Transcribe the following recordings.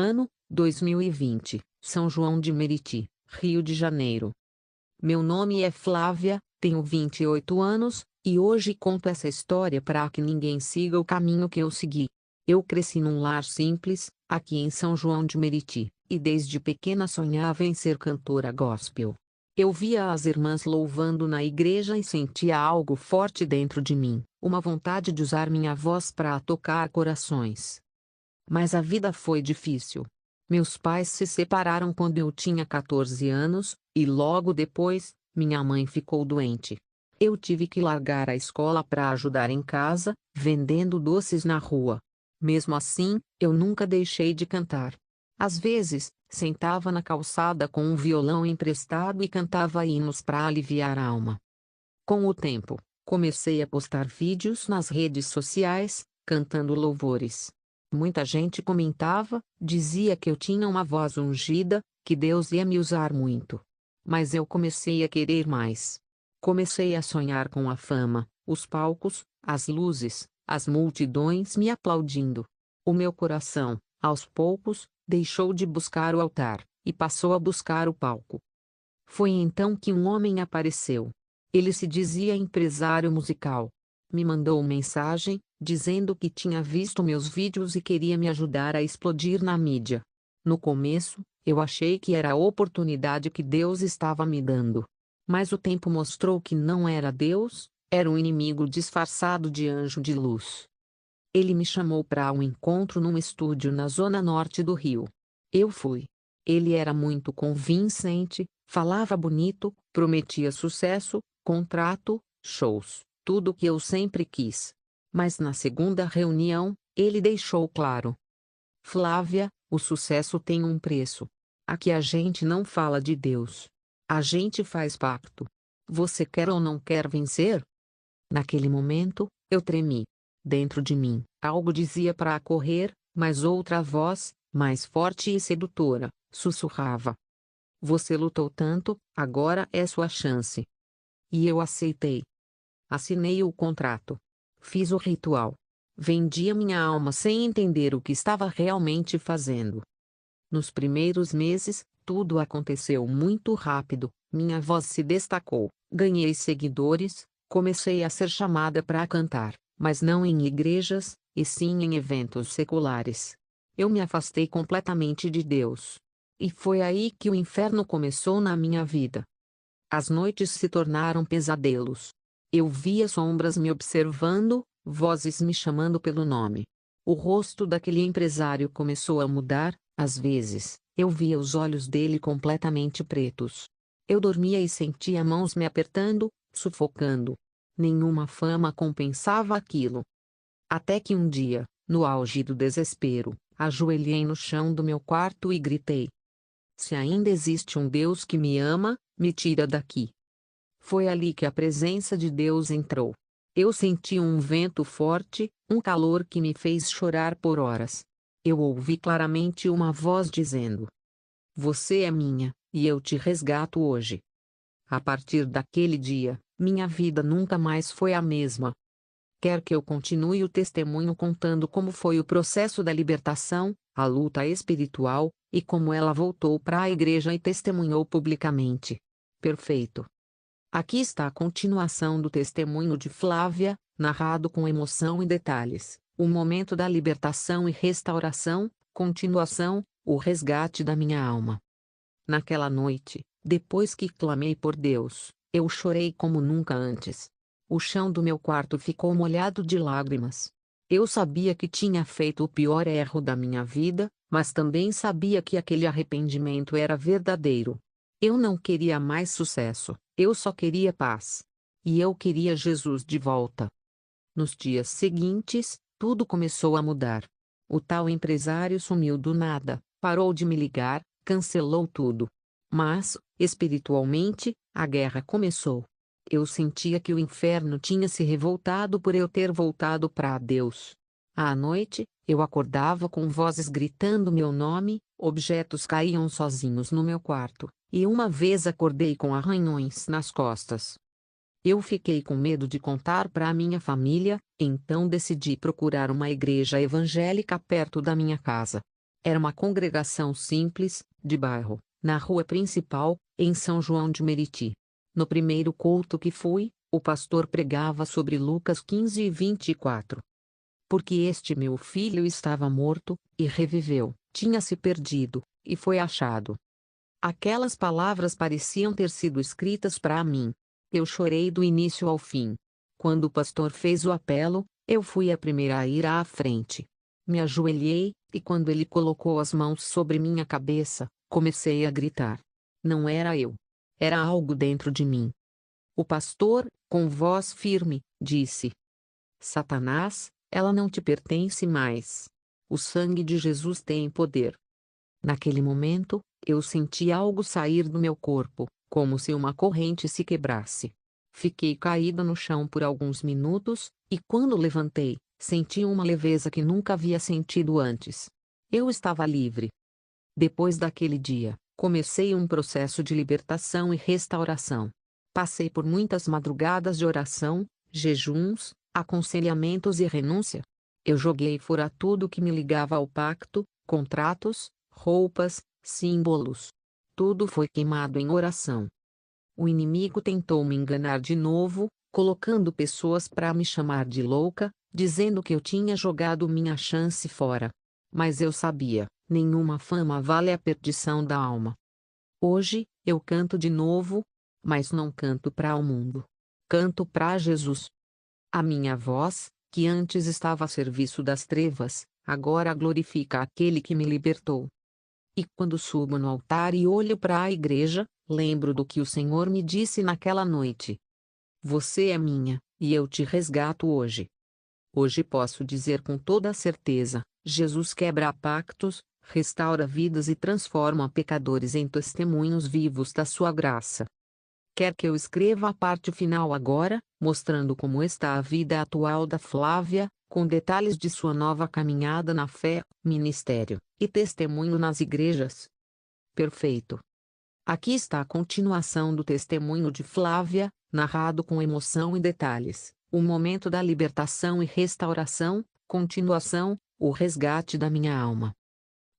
Ano, 2020, São João de Meriti, Rio de Janeiro. Meu nome é Flávia, tenho 28 anos, e hoje conto essa história para que ninguém siga o caminho que eu segui. Eu cresci num lar simples, aqui em São João de Meriti, e desde pequena sonhava em ser cantora gospel. Eu via as irmãs louvando na igreja e sentia algo forte dentro de mim, uma vontade de usar minha voz para tocar corações. Mas a vida foi difícil. Meus pais se separaram quando eu tinha 14 anos, e logo depois, minha mãe ficou doente. Eu tive que largar a escola para ajudar em casa, vendendo doces na rua. Mesmo assim, eu nunca deixei de cantar. Às vezes, sentava na calçada com um violão emprestado e cantava hinos para aliviar a alma. Com o tempo, comecei a postar vídeos nas redes sociais, cantando louvores. Muita gente comentava, dizia que eu tinha uma voz ungida, que Deus ia me usar muito. Mas eu comecei a querer mais. Comecei a sonhar com a fama, os palcos, as luzes, as multidões me aplaudindo. O meu coração, aos poucos, deixou de buscar o altar, e passou a buscar o palco. Foi então que um homem apareceu. Ele se dizia empresário musical. Me mandou mensagem, dizendo que tinha visto meus vídeos e queria me ajudar a explodir na mídia. No começo, eu achei que era a oportunidade que Deus estava me dando. Mas o tempo mostrou que não era Deus, era um inimigo disfarçado de anjo de luz. Ele me chamou para um encontro num estúdio na zona norte do Rio. Eu fui. Ele era muito convincente, falava bonito, prometia sucesso, contrato, shows, tudo o que eu sempre quis. Mas na segunda reunião, ele deixou claro: Flávia, o sucesso tem um preço. Aqui a gente não fala de Deus. A gente faz pacto. Você quer ou não quer vencer? Naquele momento, eu tremi. Dentro de mim, algo dizia para correr, mas outra voz, mais forte e sedutora, sussurrava: Você lutou tanto, agora é sua chance. E eu aceitei. Assinei o contrato. Fiz o ritual. Vendi a minha alma sem entender o que estava realmente fazendo. Nos primeiros meses, tudo aconteceu muito rápido, minha voz se destacou, ganhei seguidores, comecei a ser chamada para cantar, mas não em igrejas, e sim em eventos seculares. Eu me afastei completamente de Deus. E foi aí que o inferno começou na minha vida. As noites se tornaram pesadelos. Eu via sombras me observando, vozes me chamando pelo nome. O rosto daquele empresário começou a mudar, às vezes, eu via os olhos dele completamente pretos. Eu dormia e sentia mãos me apertando, sufocando. Nenhuma fama compensava aquilo. Até que um dia, no auge do desespero, ajoelhei no chão do meu quarto e gritei: Se ainda existe um Deus que me ama, me tira daqui. Foi ali que a presença de Deus entrou. Eu senti um vento forte, um calor que me fez chorar por horas. Eu ouvi claramente uma voz dizendo: Você é minha, e eu te resgato hoje. A partir daquele dia, minha vida nunca mais foi a mesma. Quer que eu continue o testemunho contando como foi o processo da libertação, a luta espiritual, e como ela voltou para a igreja e testemunhou publicamente. Perfeito. Aqui está a continuação do testemunho de Flávia, narrado com emoção e detalhes. O momento da libertação e restauração, continuação, o resgate da minha alma. Naquela noite, depois que clamei por Deus, eu chorei como nunca antes. O chão do meu quarto ficou molhado de lágrimas. Eu sabia que tinha feito o pior erro da minha vida, mas também sabia que aquele arrependimento era verdadeiro. Eu não queria mais sucesso, eu só queria paz. E eu queria Jesus de volta. Nos dias seguintes, tudo começou a mudar. O tal empresário sumiu do nada, parou de me ligar, cancelou tudo. Mas, espiritualmente, a guerra começou. Eu sentia que o inferno tinha se revoltado por eu ter voltado para Deus. À noite, eu acordava com vozes gritando meu nome, objetos caíam sozinhos no meu quarto, e uma vez acordei com arranhões nas costas. Eu fiquei com medo de contar para a minha família, então decidi procurar uma igreja evangélica perto da minha casa. Era uma congregação simples, de bairro, na rua principal, em São João de Meriti. No primeiro culto que fui, o pastor pregava sobre Lucas 15 e 24. Porque este meu filho estava morto, e reviveu, tinha se perdido, e foi achado. Aquelas palavras pareciam ter sido escritas para mim. Eu chorei do início ao fim. Quando o pastor fez o apelo, eu fui a primeira a ir à frente. Me ajoelhei, e quando ele colocou as mãos sobre minha cabeça, comecei a gritar. Não era eu. Era algo dentro de mim. O pastor, com voz firme, disse: Satanás, ela não te pertence mais. O sangue de Jesus tem poder. Naquele momento, eu senti algo sair do meu corpo, como se uma corrente se quebrasse. Fiquei caída no chão por alguns minutos, e quando levantei, senti uma leveza que nunca havia sentido antes. Eu estava livre. Depois daquele dia, comecei um processo de libertação e restauração. Passei por muitas madrugadas de oração, jejuns, aconselhamentos e renúncia. Eu joguei fora tudo que me ligava ao pacto, contratos, roupas, símbolos. Tudo foi queimado em oração. O inimigo tentou me enganar de novo, colocando pessoas para me chamar de louca, dizendo que eu tinha jogado minha chance fora. Mas eu sabia, nenhuma fama vale a perdição da alma. Hoje, eu canto de novo, mas não canto para o mundo. Canto para Jesus. A minha voz, que antes estava a serviço das trevas, agora glorifica aquele que me libertou. E quando subo no altar e olho para a igreja, lembro do que o Senhor me disse naquela noite. Você é minha, e eu te resgato hoje. Hoje posso dizer com toda a certeza, Jesus quebra pactos, restaura vidas e transforma pecadores em testemunhos vivos da sua graça. Quer que eu escreva a parte final agora, mostrando como está a vida atual da Flávia, com detalhes de sua nova caminhada na fé, ministério e testemunho nas igrejas? Perfeito. Aqui está a continuação do testemunho de Flávia, narrado com emoção e detalhes. O momento da libertação e restauração, continuação, o resgate da minha alma.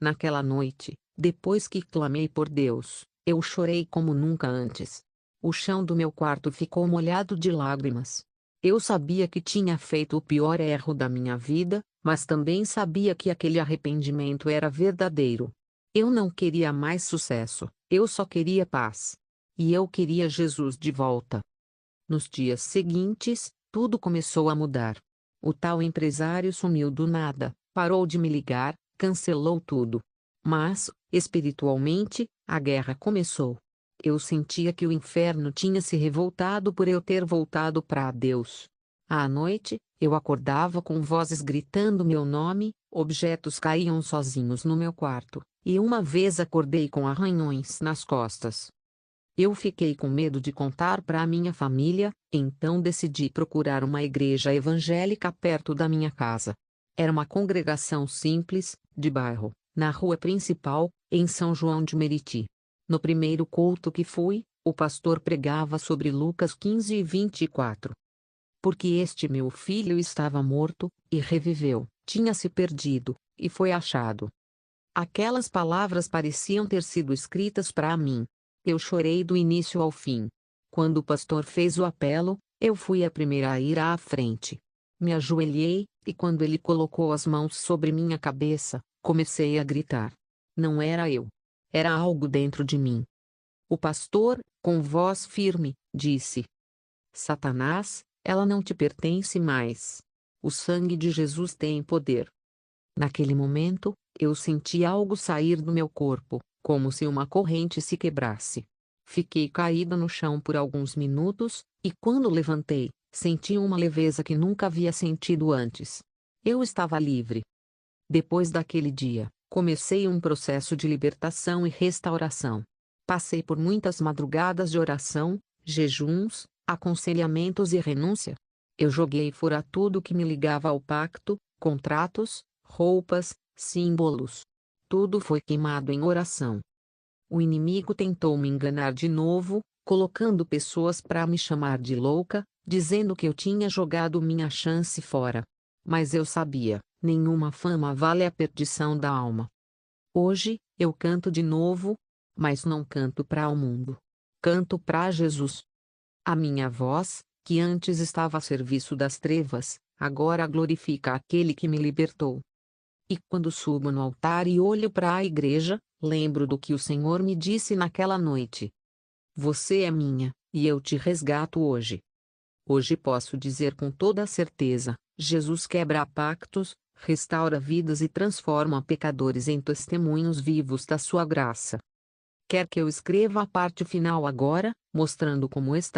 Naquela noite, depois que clamei por Deus, eu chorei como nunca antes. O chão do meu quarto ficou molhado de lágrimas. Eu sabia que tinha feito o pior erro da minha vida, mas também sabia que aquele arrependimento era verdadeiro. Eu não queria mais sucesso, eu só queria paz. E eu queria Jesus de volta. Nos dias seguintes, tudo começou a mudar. O tal empresário sumiu do nada, parou de me ligar, cancelou tudo. Mas, espiritualmente, a guerra começou. Eu sentia que o inferno tinha se revoltado por eu ter voltado para Deus. À noite, eu acordava com vozes gritando meu nome, objetos caíam sozinhos no meu quarto, e uma vez acordei com arranhões nas costas. Eu fiquei com medo de contar para a minha família, então decidi procurar uma igreja evangélica perto da minha casa. Era uma congregação simples, de bairro, na rua principal, em São João de Meriti. No primeiro culto que fui, o pastor pregava sobre Lucas 15 e 24. Porque este meu filho estava morto, e reviveu, tinha se perdido, e foi achado. Aquelas palavras pareciam ter sido escritas para mim. Eu chorei do início ao fim. Quando o pastor fez o apelo, eu fui a primeira a ir à frente. Me ajoelhei, e quando ele colocou as mãos sobre minha cabeça, comecei a gritar. Não era eu. Era algo dentro de mim. O pastor, com voz firme, disse: Satanás, ela não te pertence mais. O sangue de Jesus tem poder. Naquele momento, eu senti algo sair do meu corpo, como se uma corrente se quebrasse. Fiquei caída no chão por alguns minutos, e quando levantei, senti uma leveza que nunca havia sentido antes. Eu estava livre. Depois daquele dia, comecei um processo de libertação e restauração. Passei por muitas madrugadas de oração, jejuns, aconselhamentos e renúncia. Eu joguei fora tudo que me ligava ao pacto, contratos, roupas, símbolos. Tudo foi queimado em oração. O inimigo tentou me enganar de novo, colocando pessoas para me chamar de louca, dizendo que eu tinha jogado minha chance fora. Mas eu sabia, nenhuma fama vale a perdição da alma. Hoje, eu canto de novo, mas não canto para o mundo. Canto para Jesus. A minha voz, que antes estava a serviço das trevas, agora glorifica aquele que me libertou. E quando subo no altar e olho para a igreja, lembro do que o Senhor me disse naquela noite. Você é minha, e eu te resgato hoje. Hoje posso dizer com toda a certeza: Jesus quebra pactos, restaura vidas e transforma pecadores em testemunhos vivos da sua graça. Quer que eu escreva a parte final agora, mostrando como está